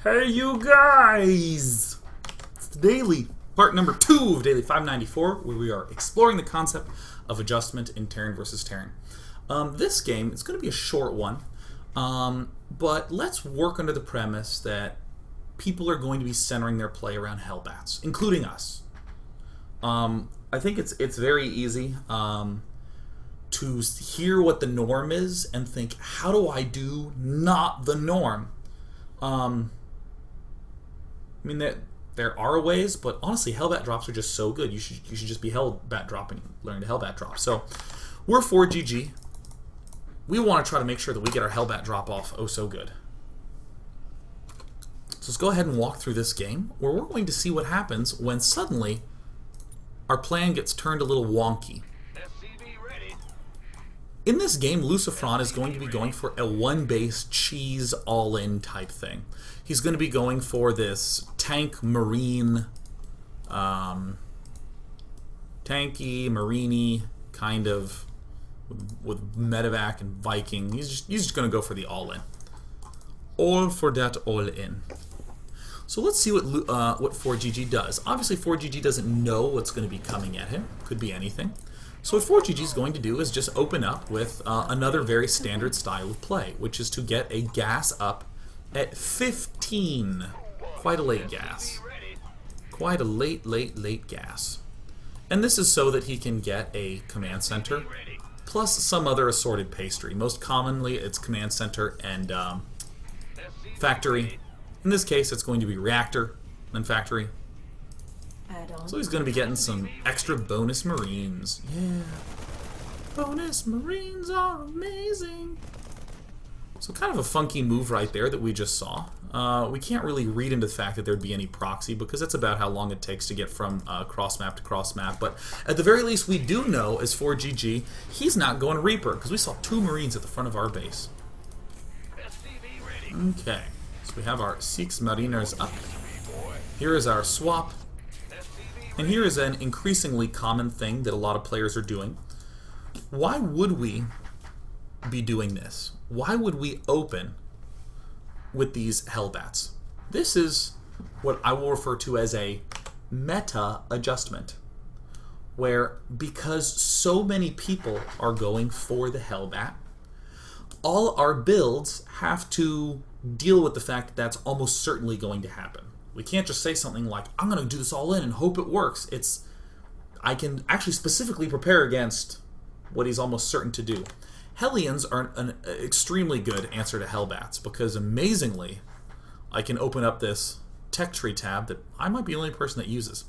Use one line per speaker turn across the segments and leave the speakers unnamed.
Hey you guys! It's the daily, part number 2 of Daily 594, where we are exploring the concept of adjustment in Terran versus Terran. This game is going to be a short one, but let's work under the premise that people are going to be centering their play around Hellbats, including us. I think it's very easy to hear what the norm is and think, how do I do not the norm? I mean, there are ways, but honestly, Hellbat drops are just so good. You should just be Hellbat dropping, learning to Hellbat drop. So, we're ForGG. We want to try to make sure that we get our Hellbat drop off oh so good. So let's go ahead and walk through this game, where we're going to see what happens when suddenly our plan gets turned a little wonky. In this game, LucifroN is going to be going for a one-base cheese all-in type thing. He's going to be going for this tank marine, tanky, marini kind of with medevac and Viking. He's just going to go for the all-in. All for that all-in. So let's see what ForGG does. Obviously, ForGG doesn't know what's going to be coming at him. Could be anything. So what ForGG is going to do is just open up with another very standard style of play, which is to get a gas up at 15. Quite a late gas. Quite a late gas. And this is so that he can get a command center, plus some other assorted pastry. Most commonly, it's command center and factory. In this case, it's going to be reactor and factory. So he's going to be getting some extra bonus Marines. Yeah. Bonus Marines are amazing. So kind of a funky move right there that we just saw. We can't really read into the fact that there'd be any proxy because that's about how long it takes to get from cross map to cross map. But at the very least, we do know as ForGG, he's not going Reaper because we saw 2 Marines at the front of our base. Okay. So we have our 6 Mariners up. Here is our swap. And here is an increasingly common thing that a lot of players are doing. Why would we be doing this? Why would we open with these Hellbats? This is what I will refer to as a meta adjustment, where because so many people are going for the Hellbat, all our builds have to deal with the fact that that's almost certainly going to happen. We can't just say something like, I'm going to do this all in and hope it works. I can actually specifically prepare against what he's almost certain to do. Hellions are an extremely good answer to Hellbats because amazingly, I can open up this tech tree tab that I might be the only person that uses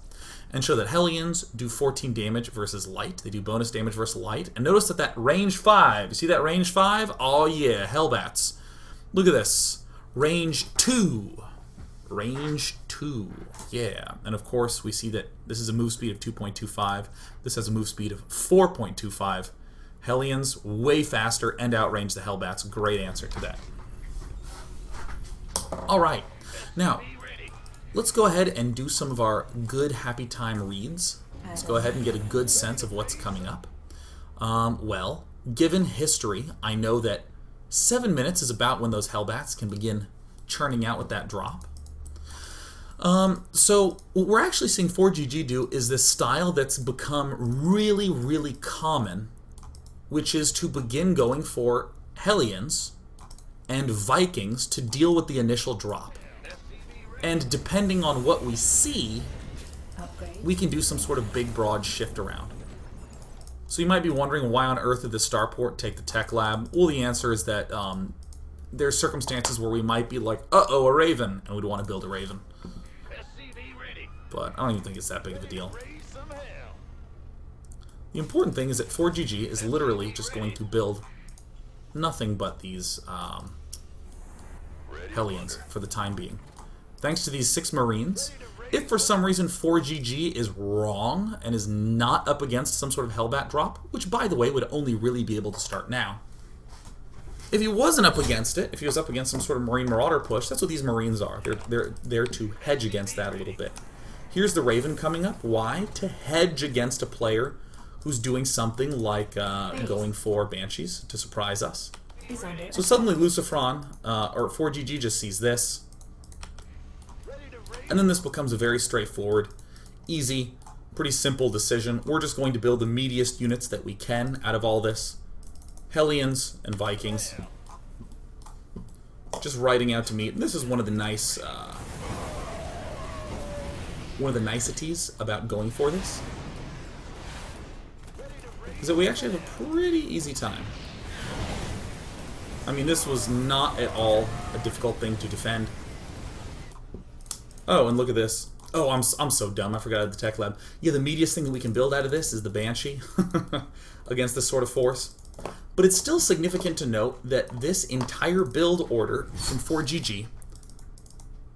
and show that Hellions do 14 damage versus light. They do bonus damage versus light. And notice that range 5, you see that range 5? Oh yeah, Hellbats. Look at this. Range 2. Range 2, yeah. And of course, we see that this is a move speed of 2.25. This has a move speed of 4.25. Hellions, way faster and outrange the Hellbats. Great answer to that. Alright, now, let's go ahead and do some of our good happy time reads. Let's go ahead and get a good sense of what's coming up. Well, given history, I know that 7 minutes is about when those Hellbats can begin churning out with that drop. So what we're actually seeing ForGG do is this style that's become really, really common, which is to begin going for Hellions and Vikings to deal with the initial drop. And depending on what we see, we can do some sort of big, broad shift around. So you might be wondering, why on earth did the starport take the tech lab? Well, the answer is that there's circumstances where we might be like, uh-oh, a Raven, and we'd want to build a Raven. But I don't even think it's that big of a deal. The important thing is that ForGG is literally just going to build nothing but these Hellions for the time being. Thanks to these 6 Marines, if for some reason ForGG is wrong and is not up against some sort of Hellbat drop, which by the way would only really be able to start now, if he wasn't up against it, if he was up against some sort of Marine Marauder push, that's what these Marines are. They're there to hedge against that a little bit. Here's the Raven coming up. Why? To hedge against a player who's doing something like going for Banshees to surprise us. So suddenly LucifroN, or ForGG just sees this, And then this becomes a very straightforward, easy, pretty simple decision. We're just going to build the meatiest units that we can out of all this. Hellions and Vikings. Just writing out to meat. And this is one of the nice, one of the niceties about going for this. Is that we actually have a pretty easy time. I mean, this was not at all a difficult thing to defend. Oh, and look at this. Oh, I'm so dumb. I forgot the tech lab. Yeah, the meatiest thing that we can build out of this is the Banshee against this sort of force. But it's still significant to note that this entire build order from ForGG,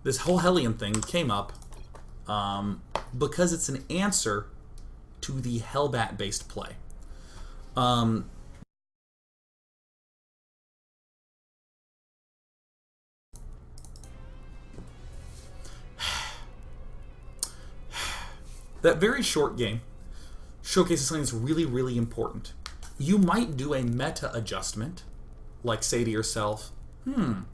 this whole Hellion thing came up because it's an answer to the Hellbat-based play. That very short game showcases something that's really, really important. You might do a meta adjustment, like say to yourself, I'm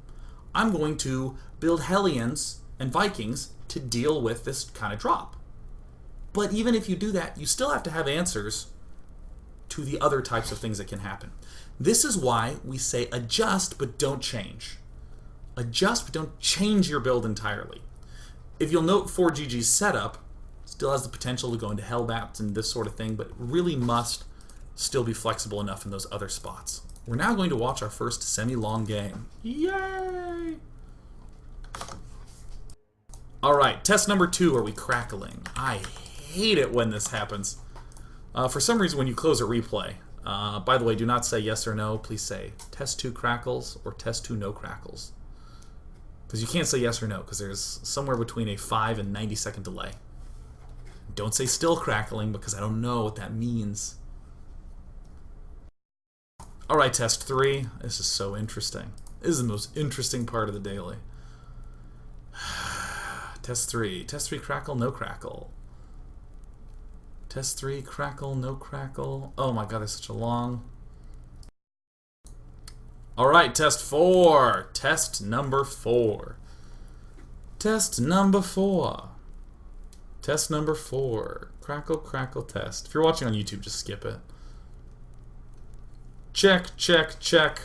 going to build Hellions and Vikings to deal with this kind of drop. But even if you do that, you still have to have answers to the other types of things that can happen. This is why we say adjust, but don't change. Adjust, but don't change your build entirely. If you'll note, ForGG's setup still has the potential to go into Hellbats and this sort of thing, but really must still be flexible enough in those other spots. We're now going to watch our first semi-long game. Yay! Alright, test number 2. Are we crackling? I hate it when this happens. For some reason, when you close a replay, by the way, do not say yes or no. Please say test 2 crackles or test 2 no crackles. Because you can't say yes or no, because there's somewhere between a 5 and 90-second delay. Don't say still crackling, because I don't know what that means. Alright, test 3. This is so interesting. This is the most interesting part of the daily. Test 3. Test 3 crackle, no crackle. Test 3 crackle, no crackle. Oh my god, that's such a long... Alright, test 4. Test number 4. Test number 4. Test number 4. Crackle, crackle, test. If you're watching on YouTube, just skip it. Check, check, check.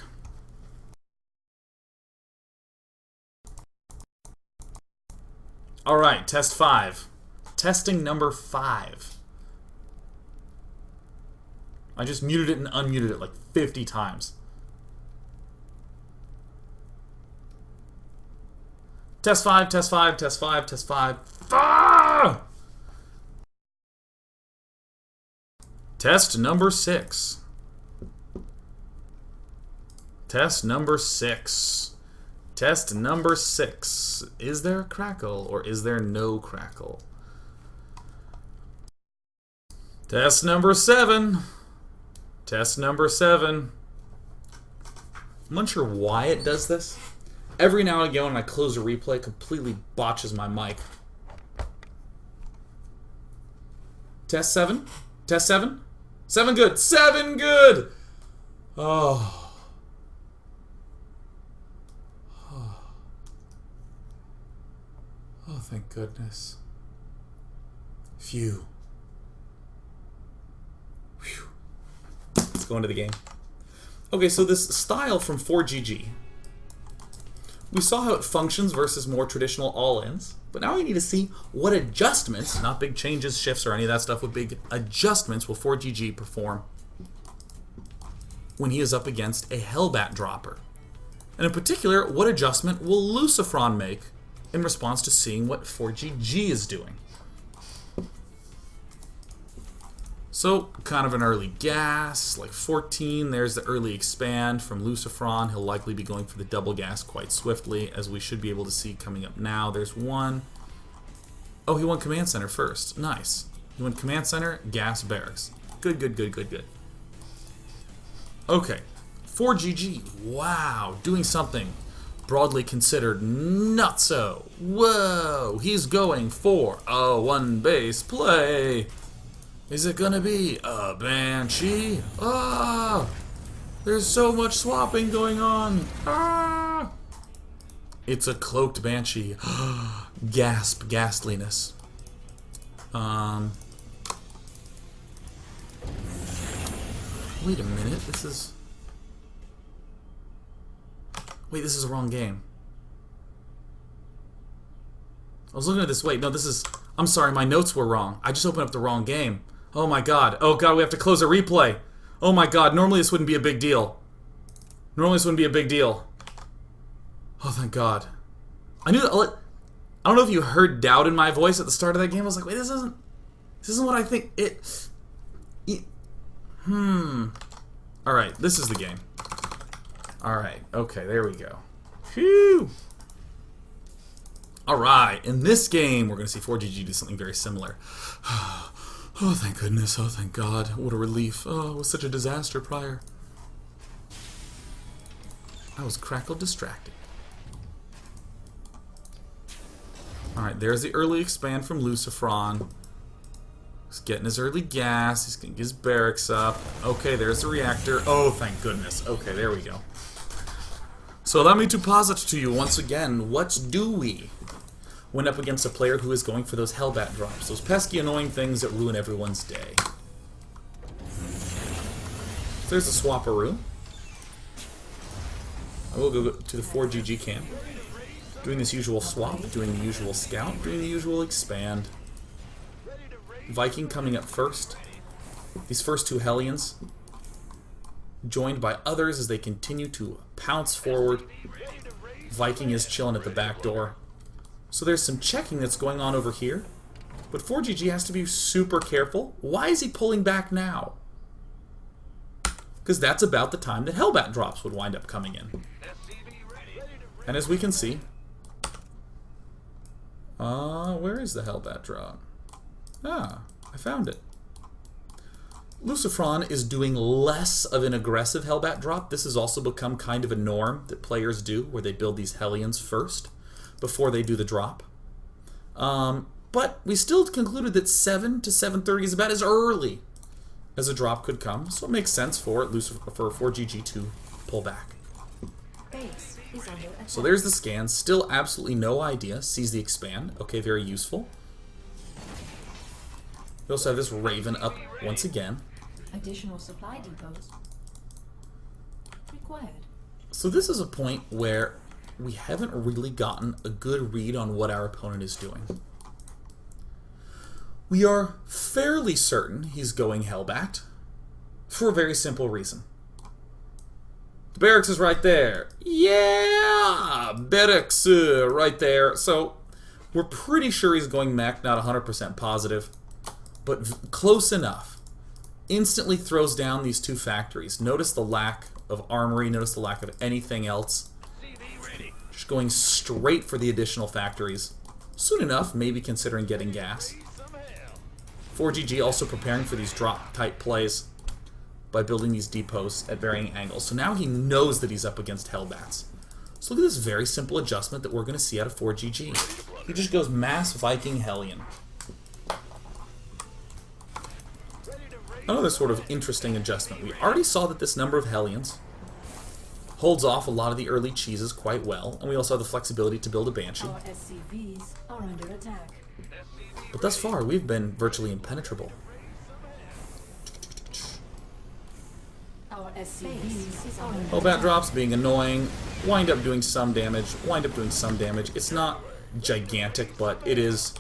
Alright, test 5. Testing number 5. I just muted it and unmuted it like 50 times. Test 5, test 5, test 5, test 5. Ah! Test number 6. Test number 6. Test number 6. Is there a crackle or is there no crackle? Test number 7. Test number 7. I'm not sure why it does this. Every now and again when I close a replay, it completely botches my mic. Test 7. Test 7. 7 good. 7 good! Oh. Oh, thank goodness. Phew. Whew. Let's go into the game. Okay, so this style from ForGG, we saw how it functions versus more traditional all-ins, but now we need to see what adjustments, not big changes, shifts, or any of that stuff, what big adjustments will ForGG perform when he is up against a Hellbat dropper. And in particular, what adjustment will LucifroN make in response to seeing what ForGG is doing. So, kind of an early gas, like 14. There's the early expand from LucifroN. He'll likely be going for the double gas quite swiftly, as we should be able to see coming up now. There's one. Oh, he went Command Center first. Nice. He went Command Center, gas, barracks. Good, good, good, good, good. Okay. ForGG. Wow. Doing something broadly considered not so. Whoa. He's going for a one base play. Is it gonna be a Banshee? Ah! There's so much swapping going on. Ah! It's a cloaked Banshee. Gasp, ghastliness. Wait a minute, this is... Wait, this is the wrong game. I was looking at this, wait, no, this is... I'm sorry, my notes were wrong. I just opened up the wrong game. Oh my god. Oh god, we have to close a replay. Oh my god, normally this wouldn't be a big deal. Normally this wouldn't be a big deal. Oh, thank god. I knew that... I don't know if you heard doubt in my voice at the start of that game. I was like, wait, this isn't what I think it... Alright, this is the game. Alright, okay, there we go. Phew! Alright, in this game, we're going to see ForGG do something very similar. Oh, thank goodness. Oh, thank God. What a relief. Oh, it was such a disaster prior. I was crackled distracted. Alright, there's the early expand from LucifroN. He's getting his early gas. He's going to get his barracks up. Okay, there's the reactor. Oh, thank goodness. Okay, there we go. So allow me to posit to you once again, what do we when up against a player who is going for those Hellbat drops? Those pesky, annoying things that ruin everyone's day. So there's the Swapperoo. I will go to the ForGG camp. Doing this usual swap, doing the usual scout, doing the usual expand. Viking coming up first. These first two Hellions, joined by others as they continue to pounce forward. Viking is chilling at the back door. So there's some checking that's going on over here. But ForGG has to be super careful. Why is he pulling back now? Because that's about the time that Hellbat drops would wind up coming in. And as we can see... where is the Hellbat drop? Ah, I found it. LucifroN is doing less of an aggressive Hellbat drop. This has also become kind of a norm that players do, where they build these Hellions first before they do the drop. But we still concluded that 7 to 7:30 is about as early as a drop could come, so it makes sense for ForGG to pull back. So there's the scan. Still absolutely no idea. Sees the expand. Okay, very useful. We also have this Raven up once again.
Additional supply depots required.
So this is a point where we haven't really gotten a good read on what our opponent is doing. We are fairly certain he's going Hellbat for a very simple reason. The barracks is right there. Yeah! Barracks right there. So we're pretty sure he's going mech, not 100% positive, but close enough. Instantly throws down these two factories. Notice the lack of armory, notice the lack of anything else. Just going straight for the additional factories. Soon enough, maybe considering getting gas. ForGG also preparing for these drop-type plays by building these depots at varying angles. So now he knows that he's up against Hellbats. So look at this very simple adjustment that we're going to see out of ForGG. He just goes mass Viking Hellion. Another sort of interesting adjustment. We already saw that this number of Hellions holds off a lot of the early cheeses quite well, and we also have the flexibility to build a Banshee.
Our SCVs are under attack.
But thus far, we've been virtually impenetrable.
Our SCVs are under
Hellbat drops being annoying, wind up doing some damage, It's not gigantic, but it is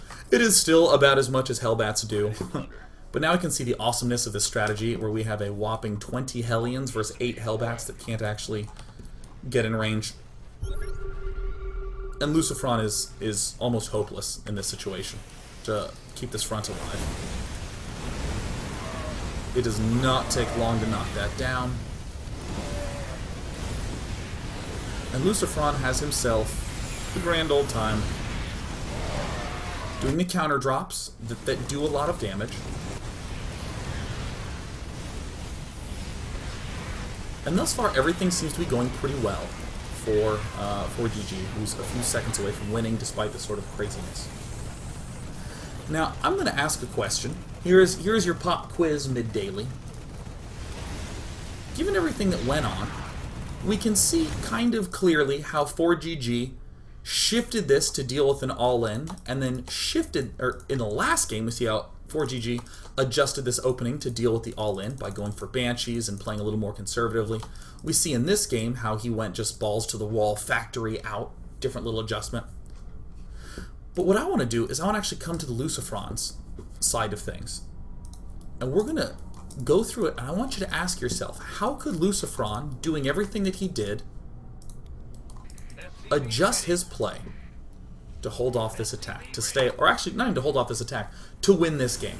still about as much as Hellbats do. But now I can see the awesomeness of this strategy where we have a whopping 20 Hellions versus 8 Hellbats that can't actually get in range. And LucifroN is almost hopeless in this situation to keep this front alive. It does not take long to knock that down. And LucifroN has himself a grand old time doing the counter drops that do a lot of damage. And thus far, everything seems to be going pretty well for ForGG, who's a few seconds away from winning despite this sort of craziness. Now, I'm going to ask a question. Here's your pop quiz mid-daily. Given everything that went on, we can see kind of clearly how ForGG shifted this to deal with an all-in, and then shifted, or in the last game, we see how ForGG adjusted this opening to deal with the all-in by going for Banshees and playing a little more conservatively. We see in this game how he went just balls to the wall, factory out, different little adjustment. But what I want to do is I want to actually come to the LucifroN's side of things. And we're going to go through it, and I want you to ask yourself, how could LucifroN, doing everything that he did, adjust his play to hold off this attack, to stay, or actually not even to hold off this attack, to win this game?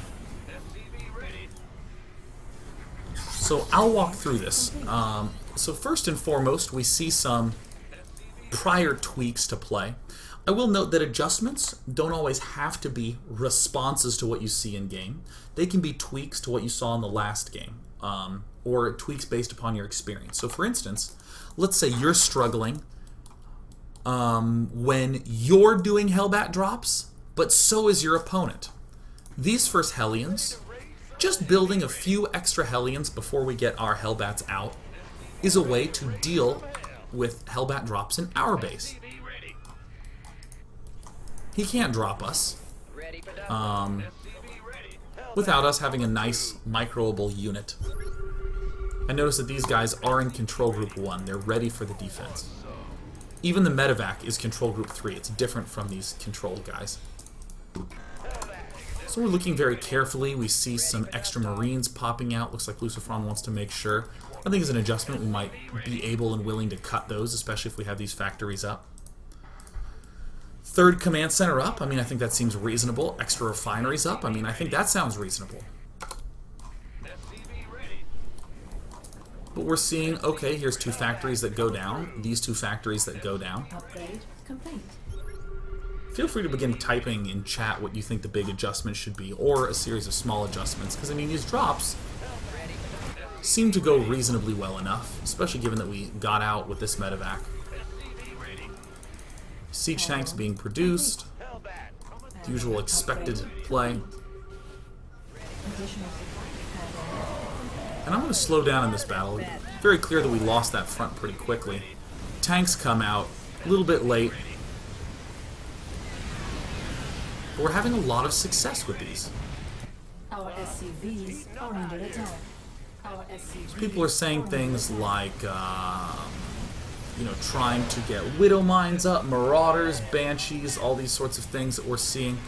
So I'll walk through this. So first and foremost, we see some prior tweaks to play. I will note that adjustments don't always have to be responses to what you see in game. They can be tweaks to what you saw in the last game, or tweaks based upon your experience. So for instance, let's say you're struggling when you're doing Hellbat drops, but so is your opponent. These first Hellions, just building a few extra Hellions before we get our Hellbats out, is a way to deal with Hellbat drops in our base. He can't drop us without us having a nice microable unit. I notice that these guys are in control group 1. They're ready for the defense. Even the medevac is control group 3. It's different from these controlled guys. So we're looking very carefully. We see some extra Marines popping out. Looks like LucifroN wants to make sure. I think as an adjustment we might be able and willing to cut those, especially if we have these factories up. Third command center up. I mean, I think that seems reasonable. Extra refineries up. I mean, I think that sounds reasonable. But we're seeing, okay, here's 2 factories that go down. These 2 factories that go down.
Upgrade complete.
Feel free to begin typing in chat what you think the big adjustment should be, or a series of small adjustments, because I mean these drops seem to go reasonably well enough, especially given that we got out with this medevac. Siege tanks being produced, the usual expected play. And I'm going to slow down in this battle. Very clear that we lost that front pretty quickly. Tanks come out a little bit late. But we're having a lot of success with these.
Our SCVs are under attack. Our SCVs
People are saying things like, you know, trying to get Widow Mines up, Marauders, Banshees, all these sorts of things that we're seeing.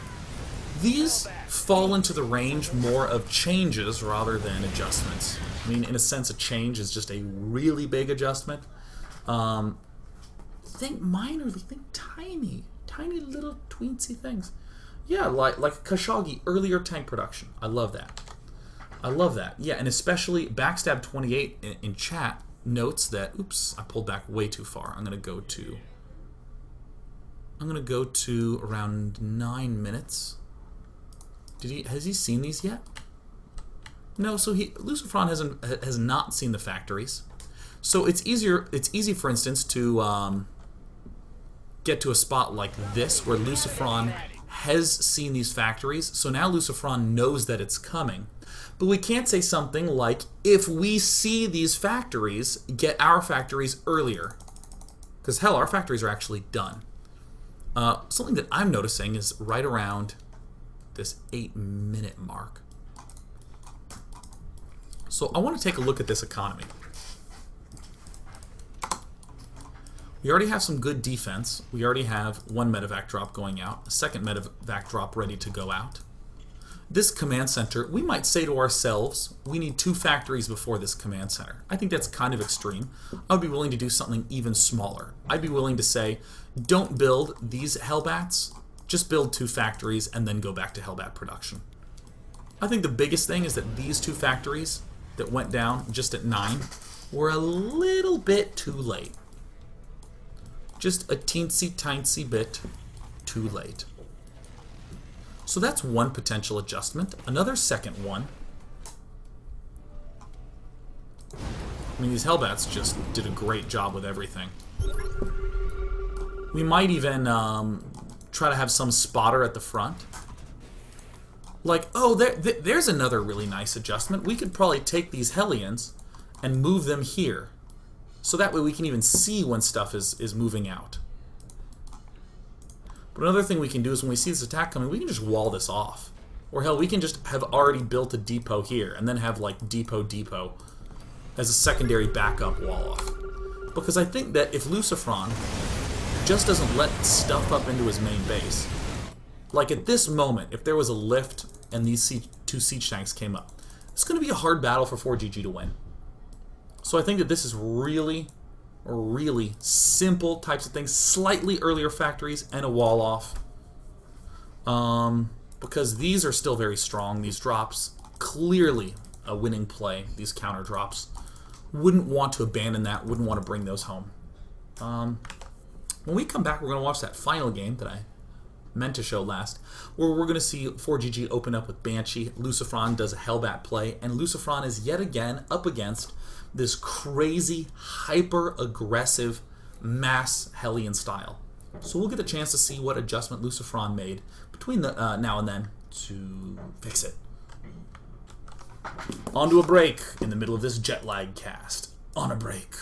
These fall into the range more of changes rather than adjustments. I mean, in a sense, a change is just a really big adjustment. Think minor, think tiny little tweensy things. Yeah, like Khashoggi, earlier tank production. I love that. I love that. Yeah, and especially Backstab28 in chat notes that, oops, I pulled back way too far. I'm gonna go to around 9 minutes. Has he seen these yet? No, so LucifroN has not seen the factories. So it's easy, for instance, to get to a spot like this where LucifroN has seen these factories. So now LucifroN knows that it's coming. But we can't say something like, if we see these factories, get our factories earlier. Because hell, our factories are actually done. Something that I'm noticing is right around this 8-minute mark. So I want to take a look at this economy. We already have some good defense. We already have 1 medevac drop going out, a 2nd medevac drop ready to go out. This command center, we might say to ourselves, we need 2 factories before this command center. I think that's kind of extreme. I would be willing to do something even smaller. I'd be willing to say, don't build these Hellbats, just build 2 factories and then go back to Hellbat production. I think the biggest thing is that these 2 factories that went down just at 9 were a little bit too late. Just a teensy-tiny bit too late. So that's one potential adjustment. Another second one. I mean, these Hellbats just did a great job with everything. We might even try to have some spotter at the front. Like, oh, there's another really nice adjustment. We could probably take these Hellions and move them here. So that way we can even see when stuff is moving out. But another thing we can do is when we see this attack coming, we can just wall this off. Or hell, we can just have already built a depot here, and then have like depot as a secondary backup wall off. Because I think that if LucifroN just doesn't let stuff up into his main base, like at this moment, if there was a lift and these two siege tanks came up, it's going to be a hard battle for ForGG to win. So I think that this is really simple types of things, slightly earlier factories and a wall off. Because these are still very strong. These drops, clearly a winning play, these counter drops. Wouldn't want to abandon that, wouldn't want to bring those home. When we come back, we're going to watch that final game that I meant to show last, where we're going to see ForGG open up with Banshee, LucifroN does a Hellbat play, and LucifroN is yet again up against this crazy, hyper-aggressive, mass Hellion style. So we'll get a chance to see what adjustment LucifroN made between the now and then to fix it. On to a break in the middle of this jet lag cast. On a break.